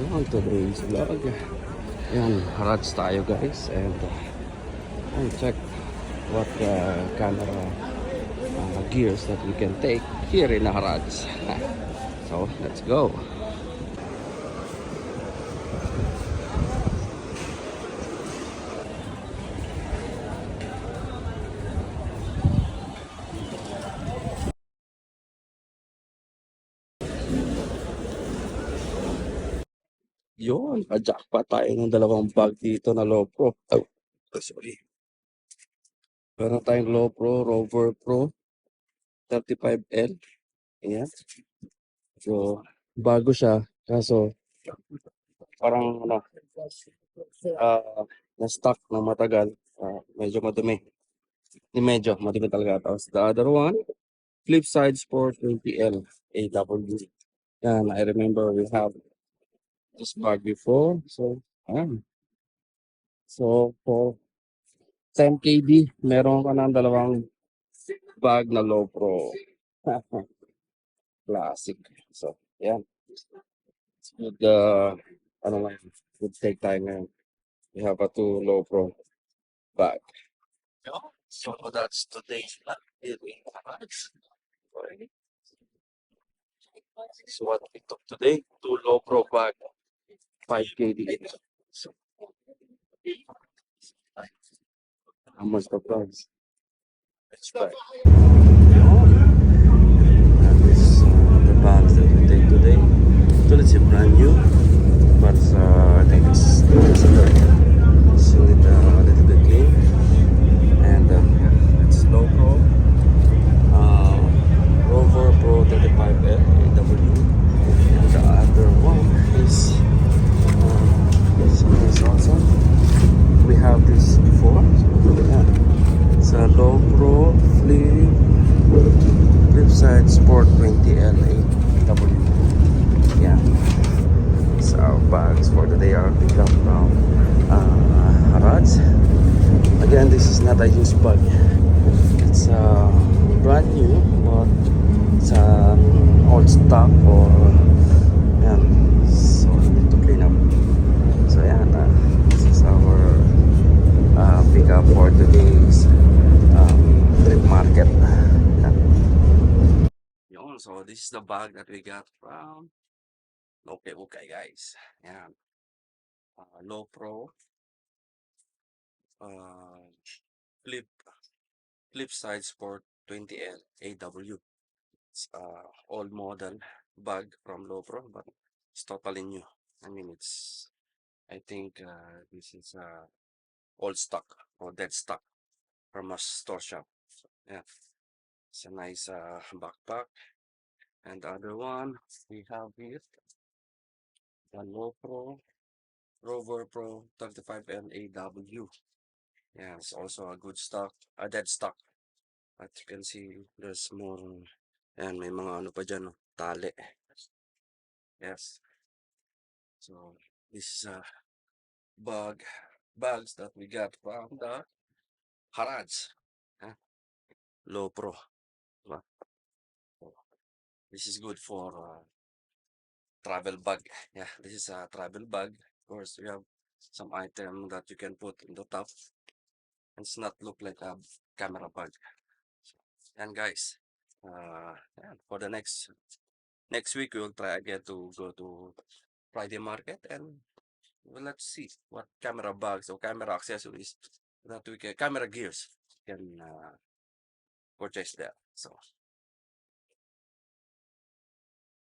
On today's vlog. Ayan, harats tayo guys. And check what camera gears that we can take here in Harats. So, let's go. Yun, jackpot tayo ng dalawang bag dito na low pro. Oh, sorry. Meron tayong low pro, Rover Pro 35L. Ayan. So, bago siya. Kaso, parang na-stuck na matagal. Medyo madumi. Medyo madumi talaga. Tapos, the other one, flip side Sport 20L AW. Yan, I remember we have this bag before. So, ayan. So, for 10 KD, meron ka ng dalawang bag na low pro. Classic. So, yan. It's good, ano lang, good take tayo ngayon. We have a 2 low pro bag. So, that's today's vlog. So, what we took today, 2 low pro bag, 5 KD. So, how much the price? Let's try. And this the bags that we take today. So let's say brand new, but I think it's still need a little bit clean. And it's low pro, Rover Pro 35L AW. And the other one is also we have this before. So yeah, it's a low pro flip side Sport 20L AW. Yeah, so our bags for today are picked up from Harrods. Again, this is not a used bag. It's brand new, but it's old stock or yeah. So we need to clean up. So yeah, this is our pickup for today's thrift market. Yun, so this is the bag that we got from Ukay Ukay guys. Yan. Low pro flip side Sport 20L AW. It's old model bag from low pro, but it's totally new. I mean, it's I think this is old stock or dead stock from a store shop. So, yeah, it's a nice backpack. And the other one we have here, the low pro Rover Pro 35L AW. Yeah, it's also a good stock, a dead stock. At you can see there's more. And may mga ano pa dyan, no? Tali. Yes. So this is a bags that we got from the Harrods. Low pro. Diba? So, this is good for travel bag. Yeah, this is a travel bag. Of course, we have some item that you can put in the top. And it's not look like a camera bag. And guys, yeah, for the next week we will try again to go to Friday market, and well, let's see what camera bags or camera accessories that we can, camera gears can purchase there. So